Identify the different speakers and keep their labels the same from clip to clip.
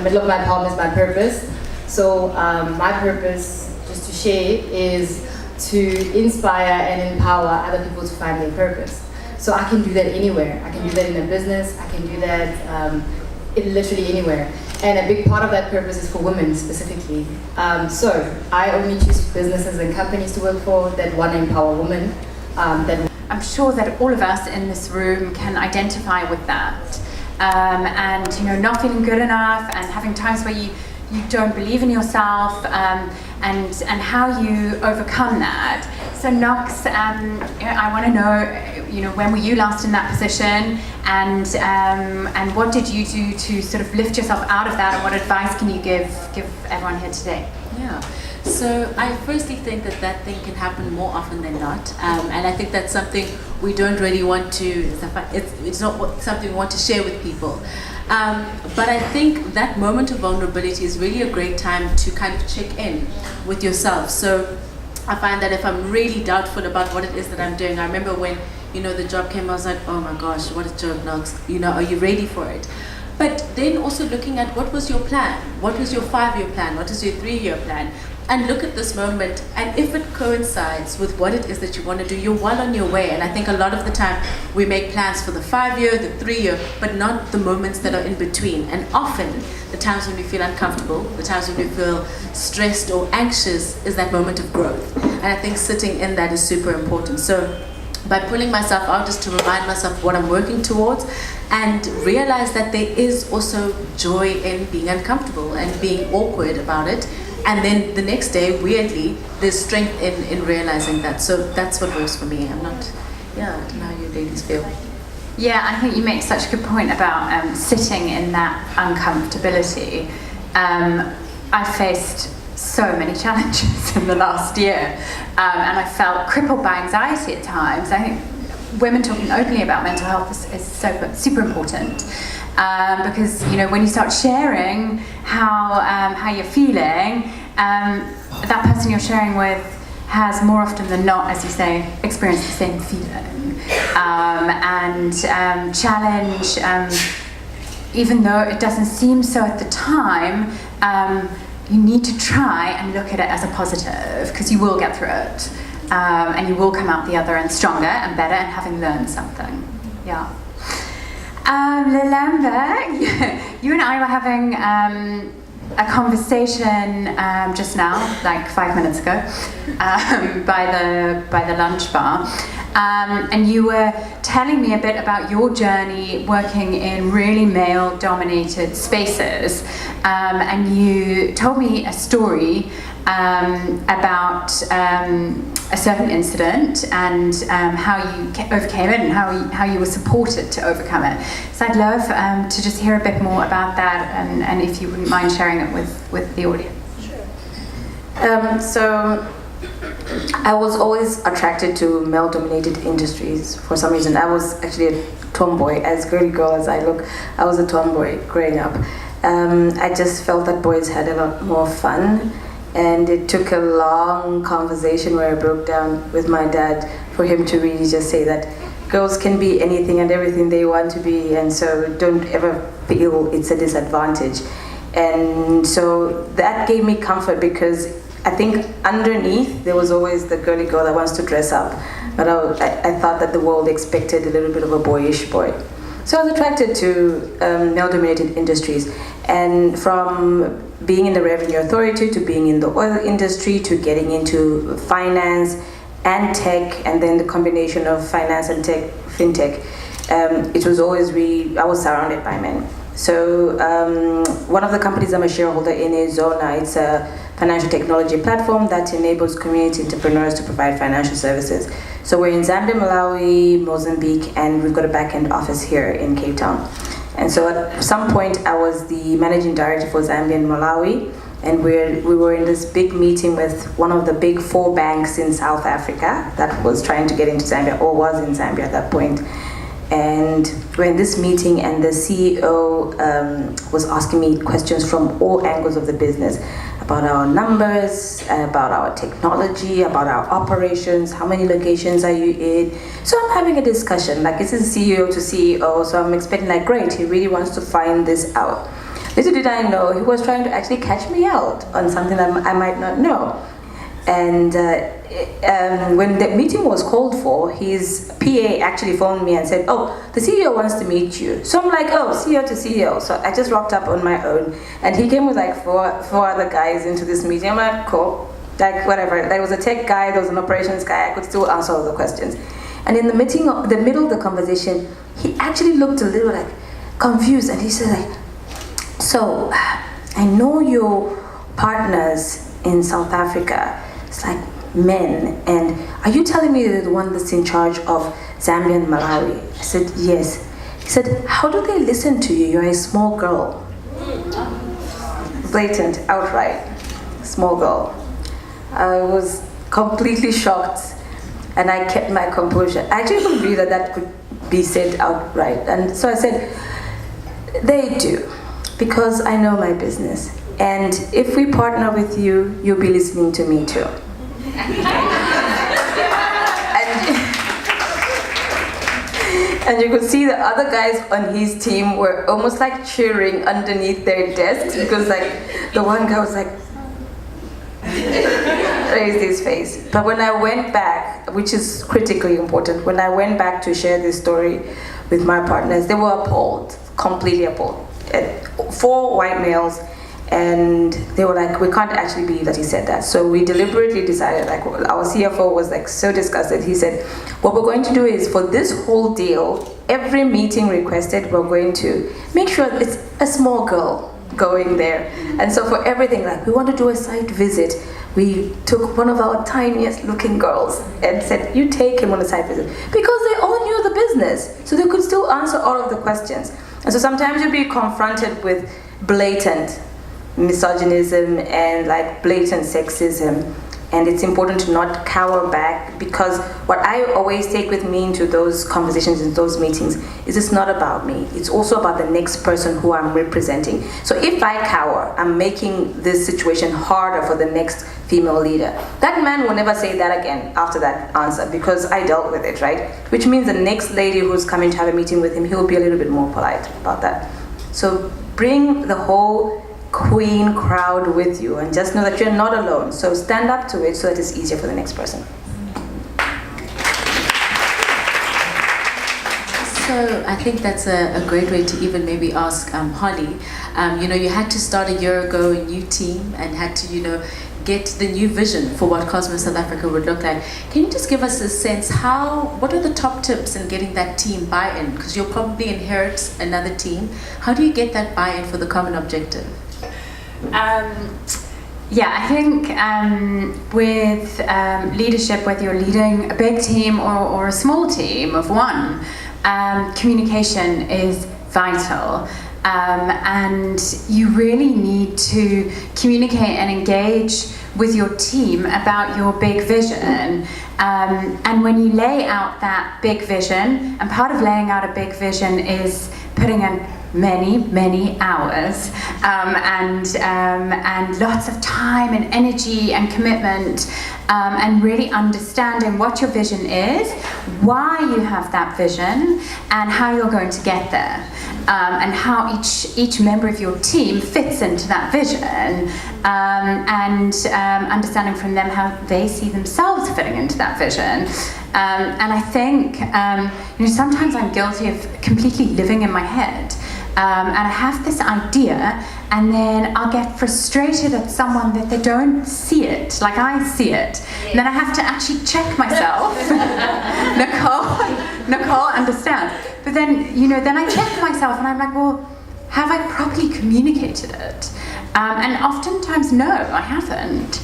Speaker 1: The middle of my poem is my purpose. So my purpose, just to share, is to inspire and empower other people to find their purpose. So I can do that anywhere. I can do that in a business. I can do that literally anywhere. And a big part of that purpose is for women specifically. So I only choose businesses and companies to work for that want to empower women.
Speaker 2: I'm sure that all of us in this room can identify with that. And you know, not feeling good enough and having times where you don't believe in yourself, and how you overcome that. So Knox, I want to know, when were you last in that position, and what did you do to sort of lift yourself out of that, and what advice can you give everyone here today?
Speaker 3: Yeah. So I firstly think that thing can happen more often than not, and I think that's something we don't really want to. It's not something we want to share with people. But I think that moment of vulnerability is really a great time to kind of check in with yourself. So I find that if I'm really doubtful about what it is that I'm doing, I remember when the job came, I was like, oh my gosh, what a job, Knox. Are you ready for it? But then also looking at what was your plan? What was your 5-year plan? What is your 3-year plan? And look at this moment, and if it coincides with what it is that you want to do, you're well on your way. And I think a lot of the time we make plans for the 5-year, the 3-year, but not the moments that are in between. And often the times when we feel uncomfortable, the times when we feel stressed or anxious, is that moment of growth. And I think sitting in that is super important. So by pulling myself out, just to remind myself what I'm working towards, and realize that there is also joy in being uncomfortable and being awkward about it. And then the next day, weirdly, there's strength in realizing that. So that's what works for me. I don't know how you ladies feel.
Speaker 2: Yeah, I think you make such a good point about sitting in that uncomfortability. I faced so many challenges in the last year, and I felt crippled by anxiety at times. I think women talking openly about mental health is super important. Because when you start sharing how you're feeling, that person you're sharing with has more often than not, as you say, experienced the same feeling, and challenge, even though it doesn't seem so at the time. You need to try and look at it as a positive, because you will get through it, and you will come out the other end stronger and better, and having learned something. Yeah. Lelembe, you and I were having a conversation just now, like 5 minutes ago, by the lunch bar, and you were telling me a bit about your journey working in really male-dominated spaces, and you told me a story about a certain incident and how you overcame it and how you were supported to overcome it. So I'd love to just hear a bit more about that, and if you wouldn't mind sharing it with the audience.
Speaker 4: Sure. So I was always attracted to male-dominated industries for some reason. I was actually a tomboy. As girly girl as I look, I was a tomboy growing up. I just felt that boys had a lot more fun. And it took a long conversation where I broke down with my dad for him to really just say that girls can be anything and everything they want to be, and so don't ever feel it's a disadvantage. And so that gave me comfort, because I think underneath there was always the girly girl that wants to dress up, but I thought that the world expected a little bit of a boyish boy. So I was attracted to male-dominated industries, and from being in the revenue authority to being in the oil industry to getting into finance and tech, and then the combination of finance and tech, fintech, it was always I was surrounded by men. So one of the companies I'm a shareholder in is Zona. It's a financial technology platform that enables community entrepreneurs to provide financial services. So we're in Zambia, Malawi, Mozambique, and we've got a back-end office here in Cape Town. And so at some point I was the managing director for Zambia and Malawi, and we were in this big meeting with one of the big 4 banks in South Africa that was trying to get into Zambia, or was in Zambia at that point. And we're in this meeting, and the CEO was asking me questions from all angles of the business, about our numbers, about our technology, about our operations, how many locations are you in. So I'm having a discussion, like this is CEO to CEO, so I'm expecting, like, great, he really wants to find this out. Little did I know, he was trying to actually catch me out on something that I might not know. And when the meeting was called for, his PA actually phoned me and said, oh, the CEO wants to meet you. So I'm like, oh, CEO to CEO. So I just rocked up on my own. And he came with like four other guys into this meeting. I'm like, cool. Like, whatever. There was a tech guy, there was an operations guy. I could still answer all the questions. And in the meeting, the middle of the conversation, he actually looked a little like confused. And he said, like, so I know your partners in South Africa. It's like men, and are you telling me they're the one that's in charge of Zambia and Malawi? I said, yes. He said, how do they listen to you? You're a small girl. Blatant, outright, small girl. I was completely shocked, and I kept my composure. I actually couldn't believe that could be said outright. And so I said, they do, because I know my business. And if we partner with you, you'll be listening to me too. And you could see the other guys on his team were almost like cheering underneath their desks, because like the one guy was like, raised his face. But when I went back, which is critically important, when I went back to share this story with my partners, they were appalled, completely appalled. 4 white males. And they were like, we can't actually believe that he said that. So we deliberately decided, like, our CFO was like so disgusted. He said, what we're going to do is, for this whole deal, every meeting requested, we're going to make sure it's a small girl going there. And so for everything, like, we want to do a site visit. We took one of our tiniest looking girls and said, you take him on a site visit. Because they all knew the business. So they could still answer all of the questions. And so sometimes you'll be confronted with blatant misogynism and like blatant sexism, and it's important to not cower back, because what I always take with me into those conversations, in those meetings, is it's not about me, it's also about the next person who I'm representing. So if I cower, I'm making this situation harder for the next female leader. That man will never say that again after that answer, because I dealt with it, right? Which means the next lady who's coming to have a meeting with him, he'll be a little bit more polite about that. So bring the whole queen crowd with you, and just know that you're not alone. So stand up to it so that it's easier for the next person.
Speaker 3: So I think that's a great way to even maybe ask Holly. You know, you had to start a year ago a new team and had to, you know, get the new vision for what Cosmo South Africa would look like. Can you just give us a sense what are the top tips in getting that team buy-in? Because you'll probably inherit another team. How do you get that buy-in for the common objective?
Speaker 2: Yeah, I think with leadership, whether you're leading a big team or a small team of one, communication is vital. And you really need to communicate and engage with your team about your big vision. And when you lay out that big vision, and part of laying out a big vision is putting in many hours and lots of time and energy and commitment, and really understanding what your vision is, why you have that vision, and how you're going to get there, and how each member of your team fits into that vision, and understanding from them how they see themselves fitting into that vision. And I think you know, sometimes I'm guilty of completely living in my head. And I have this idea, and then I'll get frustrated at someone that they don't see it like I see it. And then I have to actually check myself. Nicole understands. But then, you know, then I check myself and I'm like, well, have I properly communicated it? And oftentimes, no, I haven't.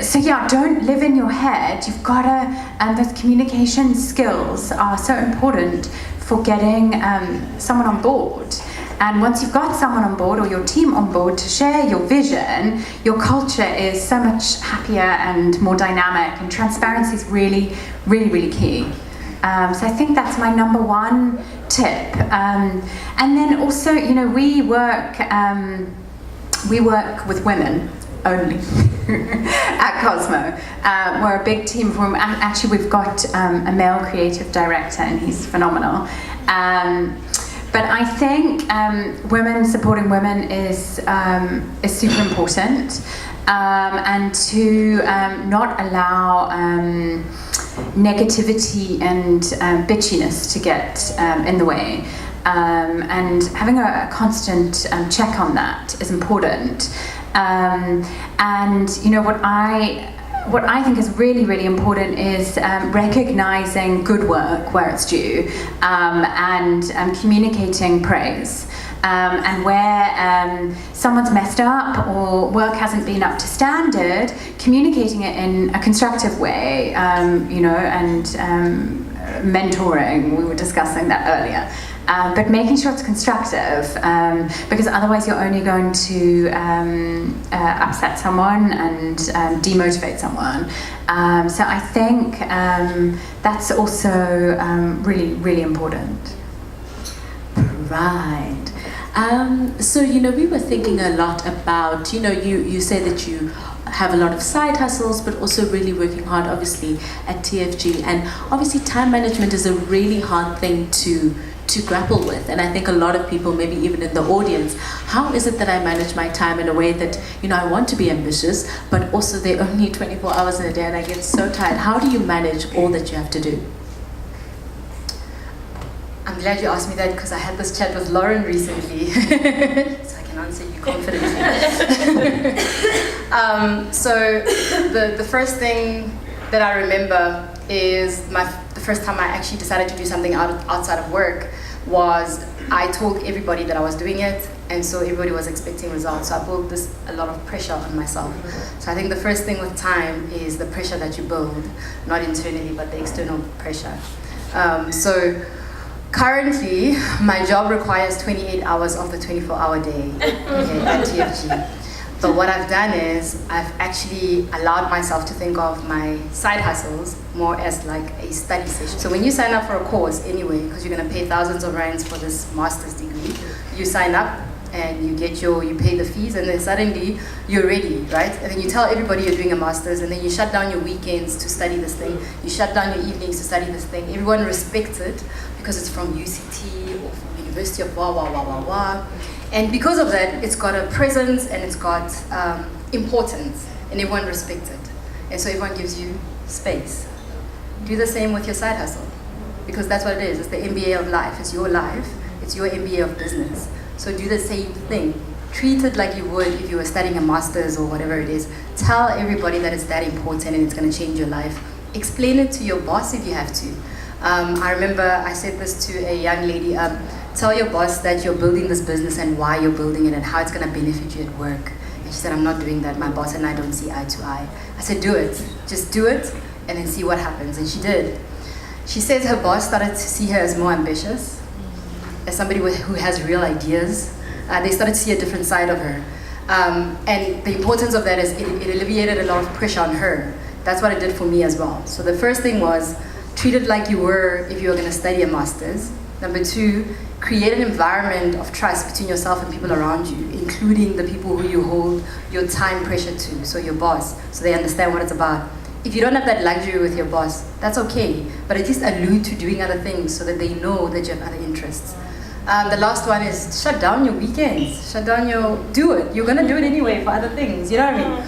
Speaker 2: So yeah, don't live in your head. You've got to, those communication skills are so important for getting someone on board. And once you've got someone on board, or your team on board, to share your vision, your culture is so much happier and more dynamic, and transparency is really key. So I think that's my number one tip. And then also, you know, we work with women only at Cosmo. We're a big team of women. Actually, we've got a male creative director, and he's phenomenal. But I think women supporting women is super important, and to not allow negativity and bitchiness to get in the way. And having a constant check on that is important. And you know what I think is really, really important is recognizing good work where it's due, and communicating praise. And where someone's messed up or work hasn't been up to standard, communicating it in a constructive way, you know, and mentoring, we were discussing that earlier. But making sure it's constructive, because otherwise you're only going to upset someone and demotivate someone. So I think that's also really, really important.
Speaker 3: Right. So, you know, we were thinking a lot about, you know, you say that you have a lot of side hustles, but also really working hard, obviously, at TFG. And obviously, time management is a really hard thing to grapple with. And I think a lot of people, maybe even in the audience, how is it that I manage my time in a way that, you know, I want to be ambitious, but also there are only 24 hours in a day and I get so tired. How do you manage all that you have to do?
Speaker 1: I'm glad you asked me that because I had this chat with Lauren recently, so I can answer you confidently. So the first thing that I remember is the first time I actually decided to do something outside of work was I told everybody that I was doing it, and so everybody was expecting results. So I built a lot of pressure on myself. So I think the first thing with time is the pressure that you build, not internally, but the external pressure. So currently, my job requires 28 hours of the 24-hour day at TFG. But what I've done is I've actually allowed myself to think of my side hustles more as like a study session. So when you sign up for a course anyway, because you're going to pay thousands of rands for this master's degree, you sign up and you pay the fees, and then suddenly you're ready, right? And then you tell everybody you're doing a master's, and then you shut down your weekends to study this thing. You shut down your evenings to study this thing. Everyone respects it because it's from UCT or from University of blah, blah, blah, blah, blah. And because of that, it's got a presence and it's got importance, and everyone respects it. And so everyone gives you space. Do the same with your side hustle, because that's what it is. It's the MBA of life. It's your life. It's your MBA of business. So do the same thing. Treat it like you would if you were studying a master's or whatever it is. Tell everybody that it's that important and it's going to change your life. Explain it to your boss if you have to. I remember I said this to a young lady. Tell your boss that you're building this business and why you're building it and how it's going to benefit you at work. And she said, I'm not doing that. My boss and I don't see eye to eye. I said, do it. Just do it and then see what happens. And she did. She says her boss started to see her as more ambitious, as somebody who has real ideas. They started to see a different side of her. And the importance of that is it alleviated a lot of pressure on her. That's what it did for me as well. So the first thing was, treat it like you were if you were going to study a master's. Number two, create an environment of trust between yourself and people around you, including the people who you hold your time pressure to, so your boss, so they understand what it's about. If you don't have that luxury with your boss, that's okay, but at least allude to doing other things so that they know that you have other interests. The last one is shut down your weekends, do it. You're gonna do it anyway for other things, you know what I mean?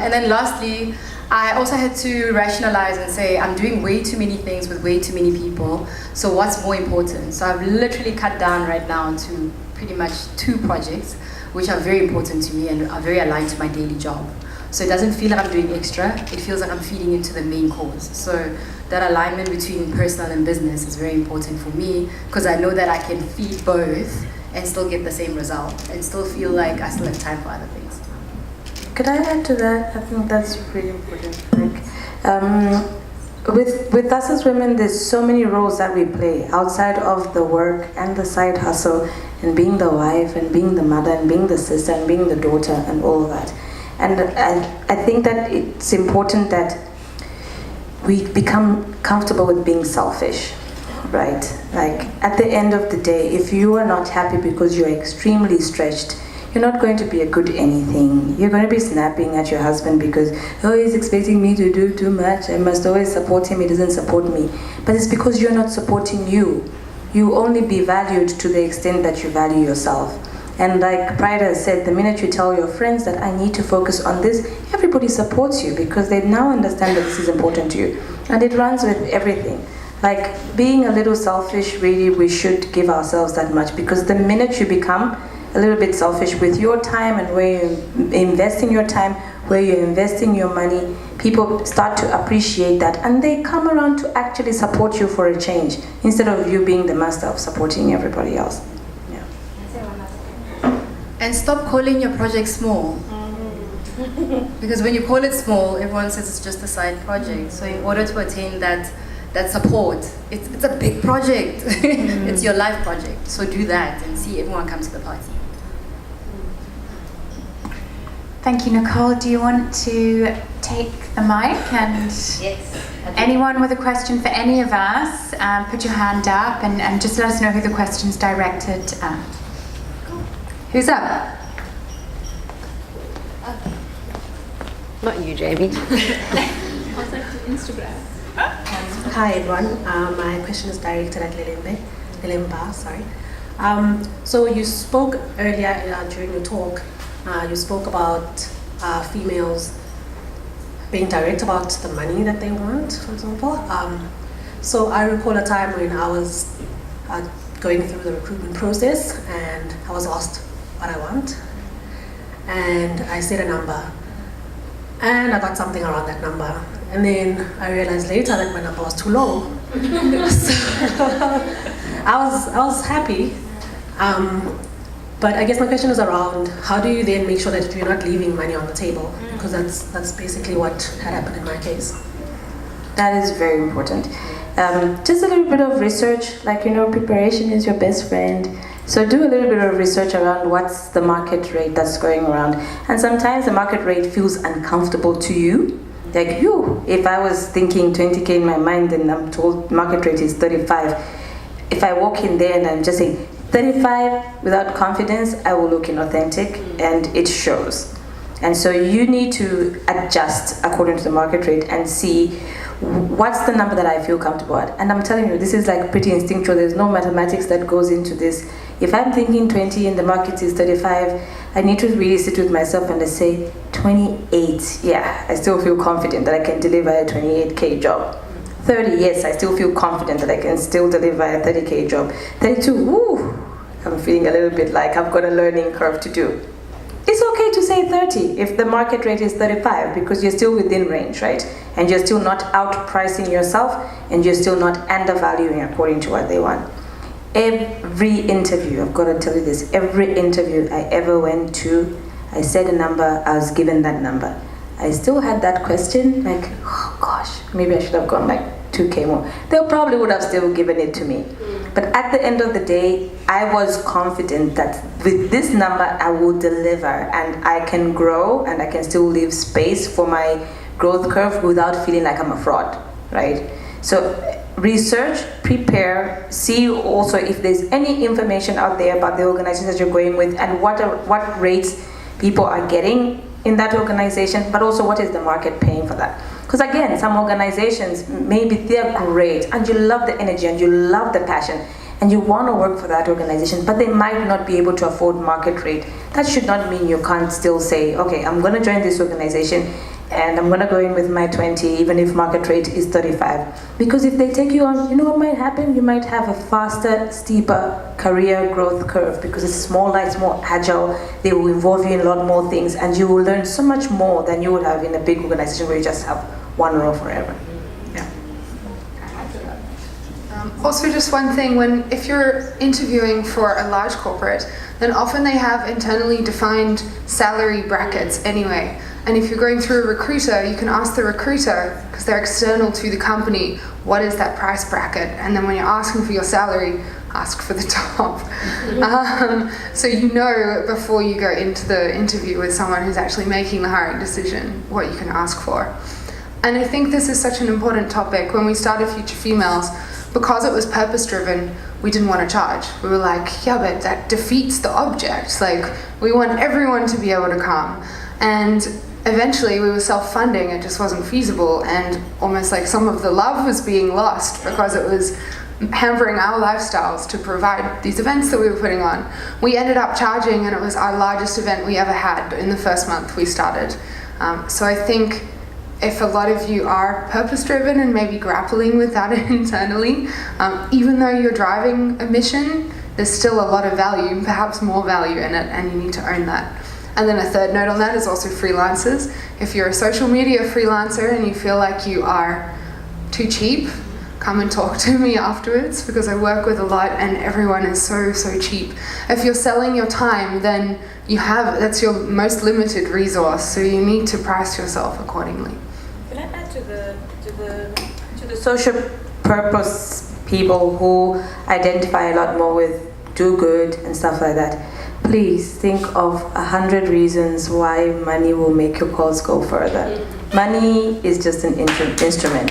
Speaker 1: And then lastly, I also had to rationalize and say, I'm doing way too many things with way too many people, so what's more important? So I've literally cut down right now to pretty much 2 projects, which are very important to me and are very aligned to my daily job. So it doesn't feel like I'm doing extra, it feels like I'm feeding into the main cause. So that alignment between personal and business is very important for me, because I know that I can feed both and still get the same result, and still feel like I still have time for other things.
Speaker 4: Could I add to that? I think that's really important. With us as women, there's so many roles that we play outside of the work and the side hustle, and being the wife and being the mother and being the sister and being the daughter and all of that. And I think that it's important that we become comfortable with being selfish, right? Like at the end of the day, if you are not happy because you're extremely stretched, you're not going to be a good anything. You're going to be snapping at your husband because, oh, he's expecting me to do too much. I must always support him, he doesn't support me. But it's because you're not supporting you. you only be valued to the extent that you value yourself. And like Pride has said, the minute you tell your friends that I need to focus on this, everybody supports you because they now understand that this is important to you. And it runs with everything. Like being a little selfish, really, we should give ourselves that much, because the minute you become a little bit selfish with your time and where you're investing your time, where you're investing your money, people start to appreciate that and they come around to actually support you for a change instead of you being the master of supporting everybody else. Yeah.
Speaker 1: And stop calling your project small. Because when you call it small, everyone says it's just a side project. So in order to attain that support, it's a big project. It's your life project. So do that and see everyone come to the party.
Speaker 2: Thank you, Nicole. Do you want to take the mic? And
Speaker 1: Yes.
Speaker 2: anyone with a question for any of us, put your hand up and just let us know who the question's directed at. Who's up?
Speaker 5: Not you, Jamie.
Speaker 6: Hi everyone, my question is directed at Lilimba, sorry. So you spoke earlier during your talk, you spoke about females being direct about the money that they want, for example. So I recall a time when I was going through the recruitment process and I was asked what I want, and I said a number. And I got something around that number. And then I realized later that my number was too low. So I was happy. But I guess my question is around how do you then make sure that you're not leaving money on the table? Because that's basically what had happened in my case.
Speaker 4: That is very important. Just a little bit of research, like, preparation is your best friend. So do a little bit of research around what's the market rate that's going around. And sometimes the market rate feels uncomfortable to you. Like if I was thinking 20K in my mind and I'm told market rate is 35, if I walk in there and I'm just saying 35 without confidence, I will look inauthentic and it shows. And so you need to adjust according to the market rate and see what's the number that I feel comfortable at. And I'm telling you, this is like pretty instinctual. There's no mathematics that goes into this. If I'm thinking 20 and the market is 35, I need to really sit with myself and I say 28. Yeah, I still feel confident that I can deliver a 28K job. 30, yes, I still feel confident that I can still deliver a 30K job. 32, woo, I'm feeling a little bit like I've got a learning curve to do. It's okay to say 30 if the market rate is 35 because you're still within range, right? And you're still not outpricing yourself and you're still not undervaluing according to what they want. Every interview, I've got to tell you this, every interview I ever went to, I said a number, I was given that number. I still had that question, like, oh gosh, maybe I should have gone like 2K more. They probably would have still given it to me. But at the end of the day, I was confident that with this number, I will deliver and I can grow and I can still leave space for my growth curve without feeling like I'm a fraud, right? So research, prepare, see also if there's any information out there about the organizations that you're going with and what rates people are getting in that organization, but also what is the market paying for that. Because again, some organizations, maybe they're great and you love the energy and you love the passion and you want to work for that organization, but they might not be able to afford market rate. That should not mean you can't still say, okay, I'm going to join this organization and I'm going to go in with my 20 even if market rate is 35. Because if they take you on, you know what might happen? You might have a faster, steeper career growth curve because it's smaller, it's more agile, they will involve you in a lot more things and you will learn so much more than you would have in a big organization where you just have one role forever. Yeah.
Speaker 7: Also, just one thing, if you're interviewing for a large corporate, then often they have internally defined salary brackets anyway. And if you're going through a recruiter, you can ask the recruiter, because they're external to the company, what is that price bracket? And then when you're asking for your salary, ask for the top. So you know before you go into the interview with someone who's actually making the hiring decision what you can ask for. And I think this is such an important topic. When we started Future Females, because it was purpose-driven, we didn't want to charge. We were like, yeah, but that defeats the object. Like, we want everyone to be able to come. And eventually we were self-funding, it just wasn't feasible, and almost like some of the love was being lost because it was hampering our lifestyles to provide these events that we were putting on. We ended up charging, and it was our largest event we ever had in the first month we started. So I think if a lot of you are purpose-driven and maybe grappling with that internally, even though you're driving a mission, there's still a lot of value, perhaps more value in it, and you need to own that. And then a third note on that is also freelancers. If you're a social media freelancer and you feel like you are too cheap, come and talk to me afterwards, because I work with a lot and everyone is so cheap. If you're selling your time, then that's your most limited resource, so you need to price yourself accordingly.
Speaker 4: Can I add to the social purpose people who identify a lot more with do good and stuff like that? Please think of 100 reasons why money will make your cause go further. Money is just an instrument.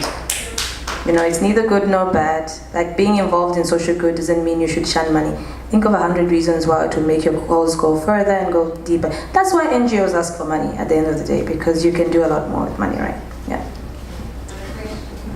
Speaker 4: It's neither good nor bad. Like, being involved in social good doesn't mean you should shun money. Think of 100 reasons why it will make your cause go further and go deeper. That's why NGOs ask for money at the end of the day, because you can do a lot more with money, right? Yeah.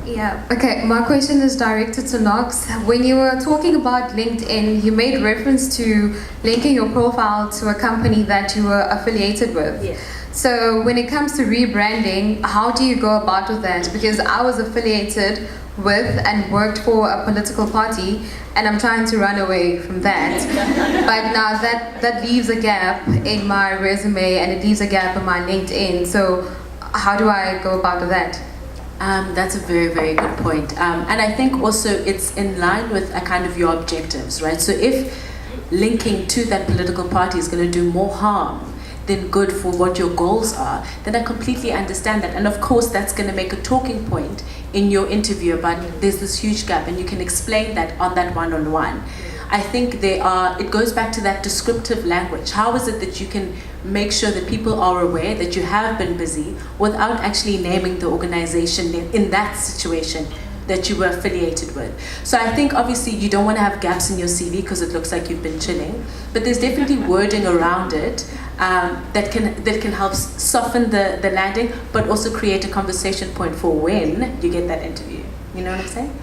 Speaker 8: Yeah, okay, my question is directed to Knox. When you were talking about LinkedIn, you made reference to linking your profile to a company that you were affiliated with.
Speaker 6: Yes.
Speaker 8: So when it comes to rebranding, how do you go about with that? Because I was affiliated with and worked for a political party, and I'm trying to run away from that. But now that leaves a gap in my resume, and it leaves a gap in my LinkedIn. So how do I go about with that?
Speaker 3: That's a very, very good point. And I think also it's in line with a kind of your objectives, right? So if linking to that political party is going to do more harm than good for what your goals are, then I completely understand that. And of course, that's going to make a talking point in your interview about there's this huge gap, and you can explain that on that one-on-one. I think it goes back to that descriptive language. How is it that you can make sure that people are aware that you have been busy without actually naming the organization in that situation that you were affiliated with? So I think obviously you don't want to have gaps in your CV because it looks like you've been chilling, but there's definitely wording around it that can help soften the landing, but also create a conversation point for when you get that interview. You know what I'm saying?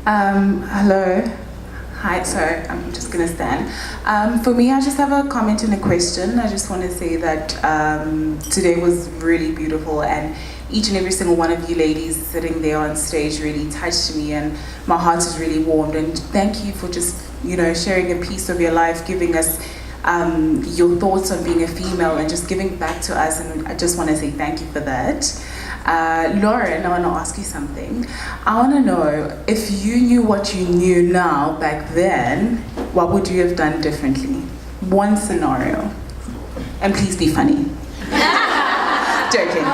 Speaker 9: Hello. Hi, sorry, I'm just going to stand. For me, I just have a comment and a question. I just want to say that today was really beautiful, and each and every single one of you ladies sitting there on stage really touched me, and my heart is really warmed. And thank you for just, sharing a piece of your life, giving us your thoughts on being a female and just giving back to us. And I just want to say thank you for that. Lauren, I want to ask you something. I want to know, if you knew what you knew now back then, what would you have done differently? One scenario. And please be funny. Joking.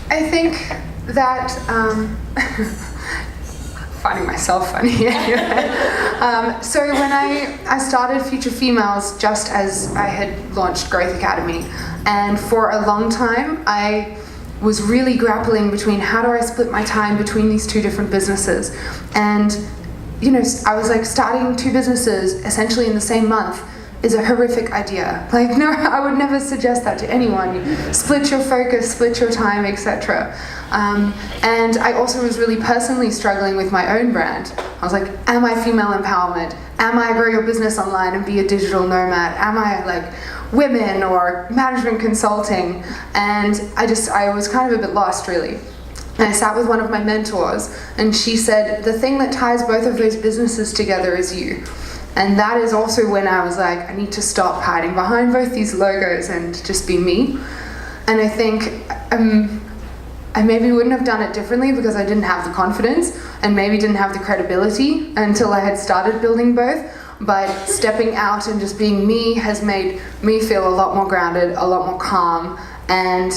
Speaker 7: I think that finding myself funny anyway. So when I started Future Females just as I had launched Growth Academy, and for a long time I was really grappling between how do I split my time between these two different businesses. And I was like, starting two businesses essentially in the same month is a horrific idea. Like, no, I would never suggest that to anyone. You split your focus, split your time, etc. And I also was really personally struggling with my own brand. I was like, am I female empowerment? Am I grow your business online and be a digital nomad? Am I like women or management consulting? And I was kind of a bit lost, really. And I sat with one of my mentors, and she said, the thing that ties both of those businesses together is you. And that is also when I was like, I need to stop hiding behind both these logos and just be me. And I think I maybe wouldn't have done it differently because I didn't have the confidence and maybe didn't have the credibility until I had started building both. But stepping out and just being me has made me feel a lot more grounded, a lot more calm, and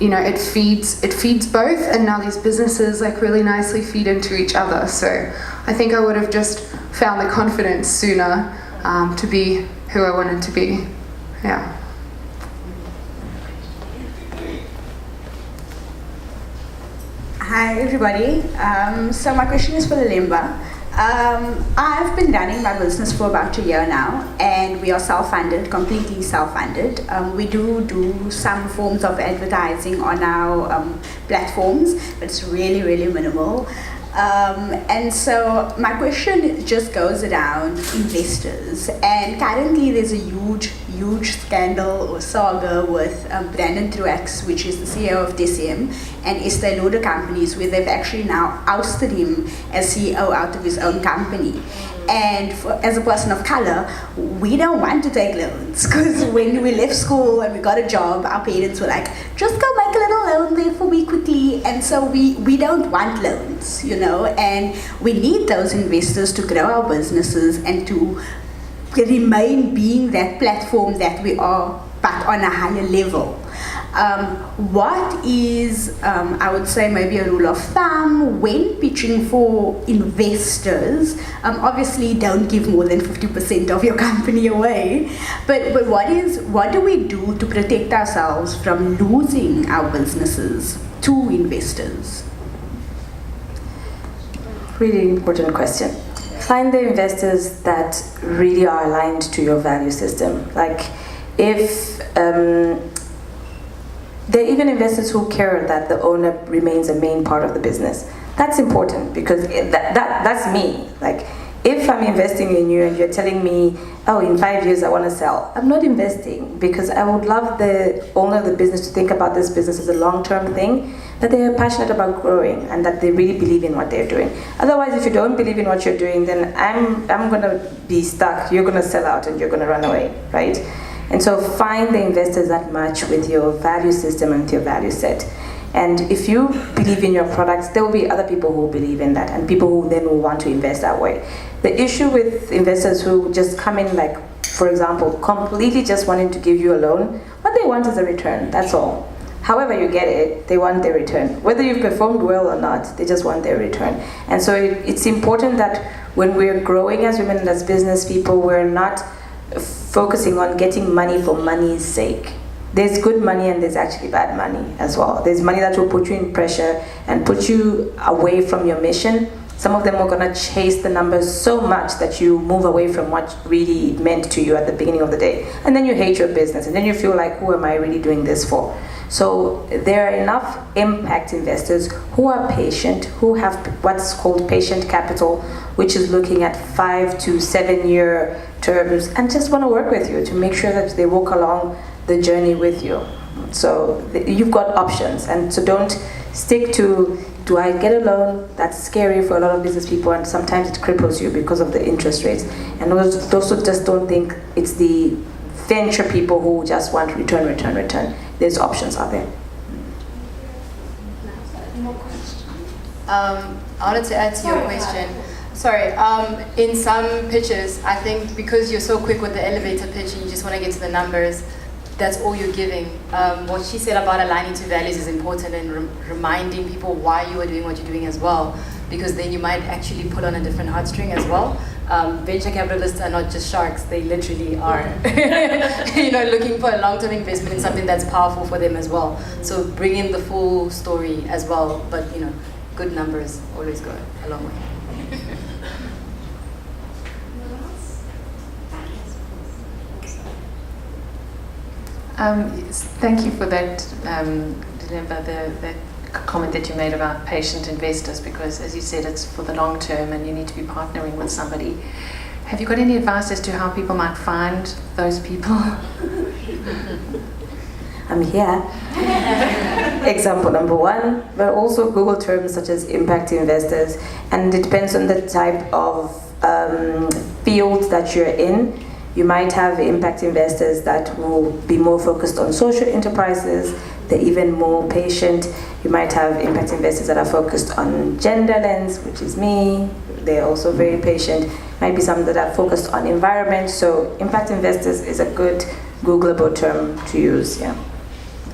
Speaker 7: it feeds both, and now these businesses like really nicely feed into each other. So I think I would have just found the confidence sooner to be who I wanted to be. Yeah.
Speaker 10: Hi everybody. So my question is for Lelimba. I've been running my business for about a year now, and we are self-funded, completely self-funded. We do some forms of advertising on our platforms, but it's really, really minimal. And so my question just goes around investors, and currently there's a huge scandal or saga with Brandon Truex, which is the CEO of DCM, and Estee Lauder companies, where they've actually now ousted him as CEO out of his own company. And as a person of color, we don't want to take loans, because when we left school and we got a job, our parents were like, just go make a little loan there for me quickly. And so we don't want loans, you know, and we need those investors to grow our businesses and to remain being that platform that we are, but on a higher level. What is, I would say, maybe a rule of thumb when pitching for investors? Obviously, don't give more than 50% of your company away. But what do we do to protect ourselves from losing our businesses to investors?
Speaker 4: Really important question. Find the investors that really are aligned to your value system. Like, if there are even investors who care that the owner remains a main part of the business. That's important, because that's me. Like, if I'm investing in you and you're telling me, oh, in 5 years I want to sell, I'm not investing, because I would love the owner of the business to think about this business as a long-term thing, that they are passionate about growing and that they really believe in what they're doing. Otherwise, if you don't believe in what you're doing, then I'm going to be stuck. You're going to sell out and you're going to run away, right? And so find the investors that match with your value system and with your value set. And if you believe in your products, there will be other people who believe in that, and people who then will want to invest that way. The issue with investors who just come in, like, for example, completely just wanting to give you a loan, what they want is a return, that's all. However you get it, they want their return. Whether you've performed well or not, they just want their return. And so it's important that when we're growing as women and as business people, we're not focusing on getting money for money's sake. There's good money and there's actually bad money as well. There's money that will put you in pressure and put you away from your mission. Some of them are going to chase the numbers so much that you move away from what really meant to you at the beginning of the day. And then you hate your business, and then you feel like, who am I really doing this for? So there are enough impact investors who are patient, who have what's called patient capital, which is looking at 5 to 7 year terms, and just want to work with you to make sure that they walk along the journey with you. So you've got options, and so don't stick to, do I get a loan? That's scary for a lot of business people, and sometimes it cripples you because of the interest rates. And also just don't think it's the venture people who just want return. There's options out there.
Speaker 1: I wanted to add to your question. Sorry, in some pitches, I think because you're so quick with the elevator pitch and you just want to get to the numbers, that's all you're giving. What she said about aligning to values is important, and reminding people why you are doing what you're doing as well, because then you might actually pull on a different heartstring as well. Venture capitalists are not just sharks, they literally are looking for a long-term investment in something that's powerful for them as well. So bring in the full story as well, but good numbers always go a long way.
Speaker 11: Thank you for that, the comment that you made about patient investors, because as you said, it's for the long term and you need to be partnering with somebody. Have you got any advice as to how people might find those people?
Speaker 4: I'm here. Example number one, but also Google terms such as impact investors, and it depends on the type of field that you're in. You might have impact investors that will be more focused on social enterprises. They're even more patient. You might have impact investors that are focused on gender lens, which is me. They're also very patient. Might be some that are focused on environment. So impact investors is a good Googleable term to use. Yeah,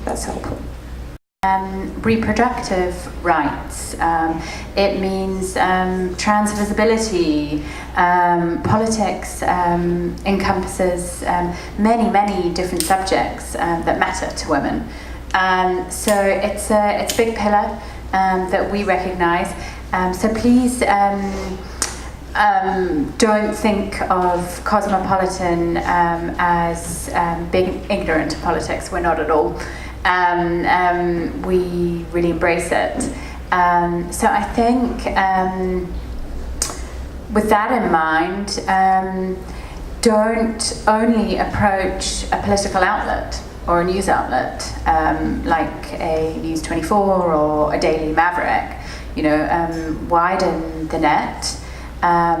Speaker 4: that's helpful.
Speaker 2: Reproductive rights. It means trans visibility. Politics encompasses many different subjects that matter to women. So it's a big pillar that we recognise. So please don't think of Cosmopolitan as being ignorant of politics. We're not at all. We really embrace it. So I think with that in mind, don't only approach a political outlet or a news outlet like a News 24 or a Daily Maverick. Widen the net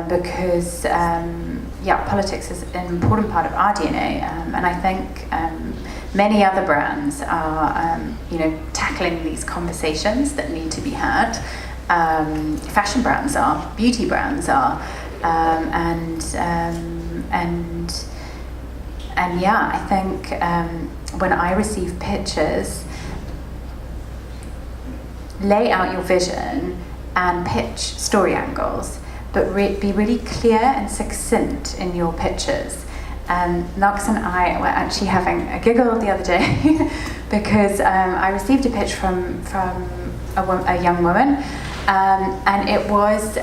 Speaker 2: because politics is an important part of our DNA, and I think many other brands are tackling these conversations that need to be had. Fashion brands are, beauty brands are, I think when I receive pitches, lay out your vision and pitch story angles, but be really clear and succinct in your pitches. Knox and I were actually having a giggle the other day because I received a pitch from a young woman, and it was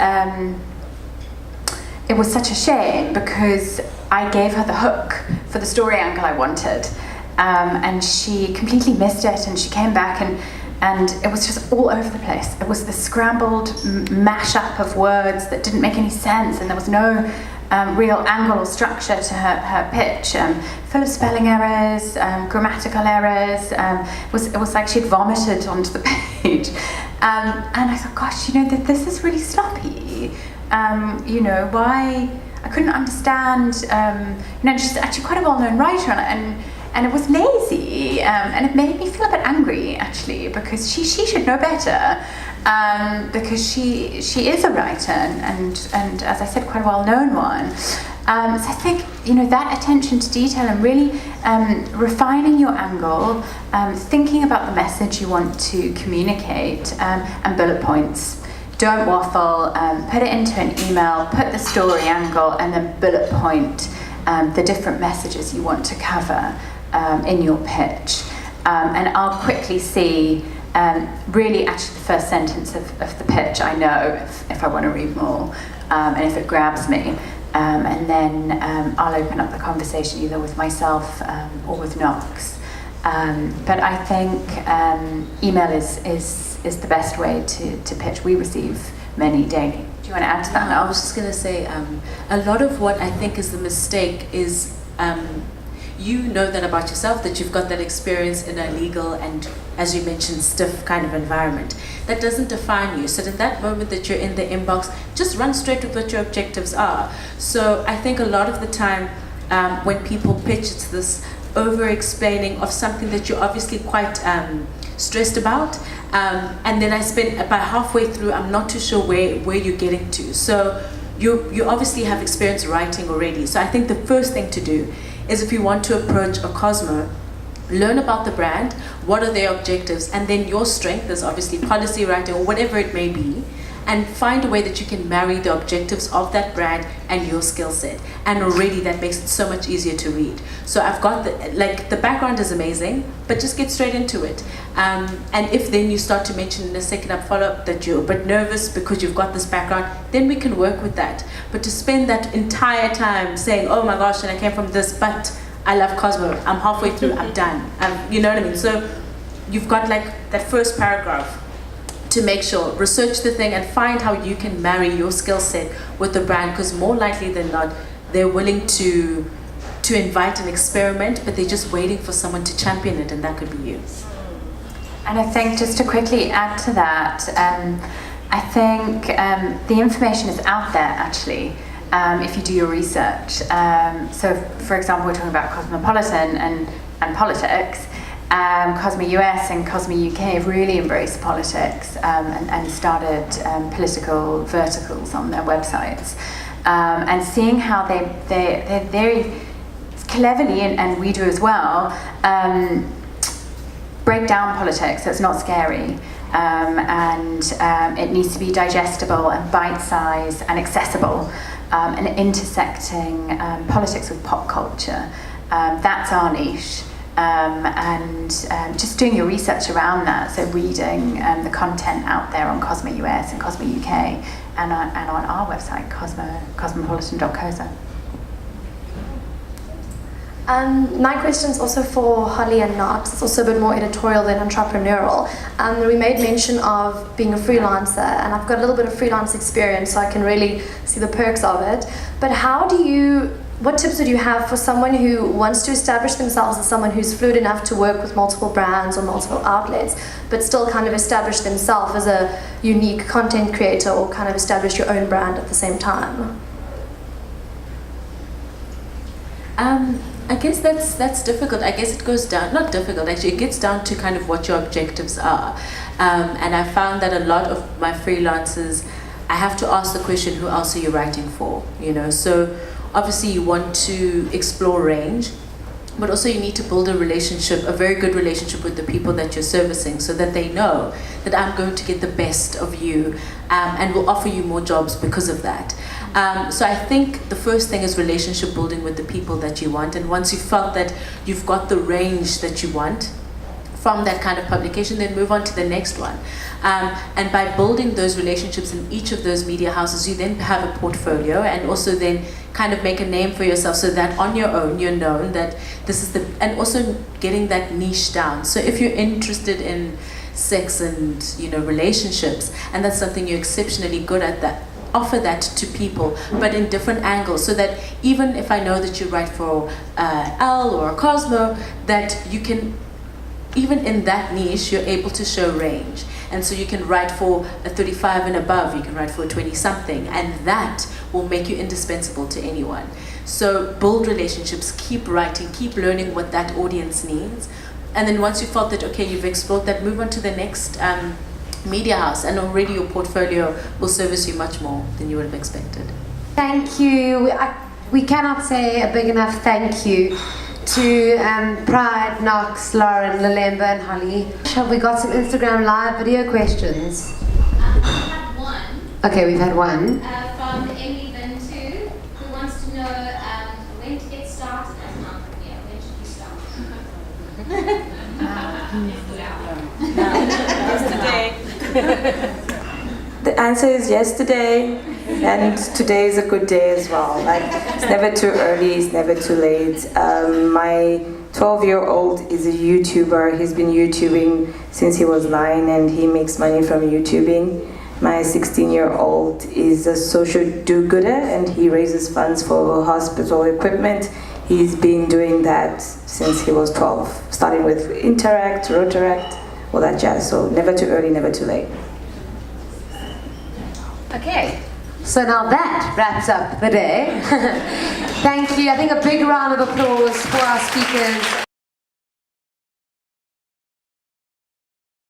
Speaker 2: such a shame because I gave her the hook for the story angle I wanted, and she completely missed it, and she came back and it was just all over the place. It was the scrambled mash-up of words that didn't make any sense, and there was no real angle or structure to her pitch, full of spelling errors, grammatical errors. It was like she'd vomited onto the page. And I thought, gosh, this is really sloppy. Why? I couldn't understand. She's actually quite a well-known writer, and it was lazy, and it made me feel a bit angry actually, because she should know better, because she is a writer and as I said, quite a well-known one. So I think that attention to detail and really refining your angle, thinking about the message you want to communicate, and bullet points. Don't waffle. Put it into an email. Put the story angle and then bullet point the different messages you want to cover in your pitch, and I'll quickly see really actually the first sentence of the pitch. I know if I want to read more, and if it grabs me, and then I'll open up the conversation either with myself or with Knox. But I think email is the best way to pitch. We receive many daily. Do you want to add to that now?
Speaker 3: I was just going to say, a lot of what I think is the mistake is you know that about yourself, that you've got that experience in a legal and, as you mentioned, stiff kind of environment. That doesn't define you. So in that moment that you're in the inbox, just run straight with what your objectives are. So I think a lot of the time when people pitch, it's this over-explaining of something that you're obviously quite stressed about. And then I spend about halfway through, I'm not too sure where you're getting to. So you obviously have experience writing already. So I think the first thing to do is, if you want to approach a Cosmo, learn about the brand, what are their objectives, and then your strength is obviously policy writing or whatever it may be, and find a way that you can marry the objectives of that brand and your skill set. And already that makes it so much easier to read. So I've got the background is amazing, but just get straight into it. And if then you start to mention in a second up follow-up that you're a bit nervous because you've got this background, then we can work with that. But to spend that entire time saying, oh my gosh, and I came from this, but I love Cosmo, I'm halfway through, I'm done. You know what I mean? So you've got that first paragraph to make sure, research the thing and find how you can marry your skill set with the brand, because more likely than not, they're willing to invite an experiment, but they're just waiting for someone to champion it, and that could be you.
Speaker 2: And I think, just to quickly add to that, I think the information is out there actually, if you do your research. So for example, we're talking about Cosmopolitan and politics. Cosmo US and Cosmo UK have really embraced politics and started political verticals on their websites, and seeing how they're very cleverly, and we do as well, break down politics so it's not scary, and it needs to be digestible and bite-sized and accessible, and intersecting politics with pop culture. That's our niche. And just doing your research around that, so reading the content out there on Cosmo US and Cosmo UK, and on our website, cosmopolitan.coza.
Speaker 12: My question is also for Holly and Knox. It's also a bit more editorial than entrepreneurial. We made mention of being a freelancer, and I've got a little bit of freelance experience, so I can really see the perks of it. But what tips would you have for someone who wants to establish themselves as someone who's fluid enough to work with multiple brands or multiple outlets, but still kind of establish themselves as a unique content creator, or kind of establish your own brand at the same time?
Speaker 3: I guess that's difficult. I guess it goes down, not difficult actually, it gets down to kind of what your objectives are. And I found that a lot of my freelancers, I have to ask the question, who else are you writing for? You know, so obviously you want to explore range, but also you need to build a relationship, a very good relationship with the people that you're servicing, so that they know that I'm going to get the best of you, and will offer you more jobs because of that. So I think the first thing is relationship building with the people that you want, and once you've felt that you've got the range that you want from that kind of publication, then move on to the next one. And by building those relationships in each of those media houses, you then have a portfolio, and also then kind of make a name for yourself, so that on your own you're known that this is and also getting that niche down. So if you're interested in sex and relationships, and that's something you're exceptionally good at, that offer that to people, but in different angles, so that even if I know that you write for Elle or Cosmo, that you can, even in that niche, you're able to show range. And so you can write for a 35 and above, you can write for a 20-something, and that will make you indispensable to anyone. So build relationships, keep writing, keep learning what that audience needs. And then once you felt that, okay, you've explored that, move on to the next media house, and already your portfolio will service you much more than you would have expected.
Speaker 5: Thank you. We cannot say a big enough thank you to Pride, Knox, Lauren, Lalemba and Holly. Have we got some Instagram live video questions?
Speaker 13: We've had one.
Speaker 5: Okay, we've had one.
Speaker 13: From Emily Bintu, who wants to know when to get started as an entrepreneur. When should you start?
Speaker 4: Yesterday. The answer is yesterday, and today is a good day as well. Like, it's never too early, it's never too late. My 12-year-old is a YouTuber. He's been YouTubing since he was 9, and he makes money from YouTubing. My 16-year-old is a social do-gooder, and he raises funds for hospital equipment. He's been doing that since he was 12, starting with Interact, Rotaract, all that jazz. So never too early, never too late.
Speaker 5: Okay, so now that wraps up the day. Thank you. I think a big round of applause for our speakers.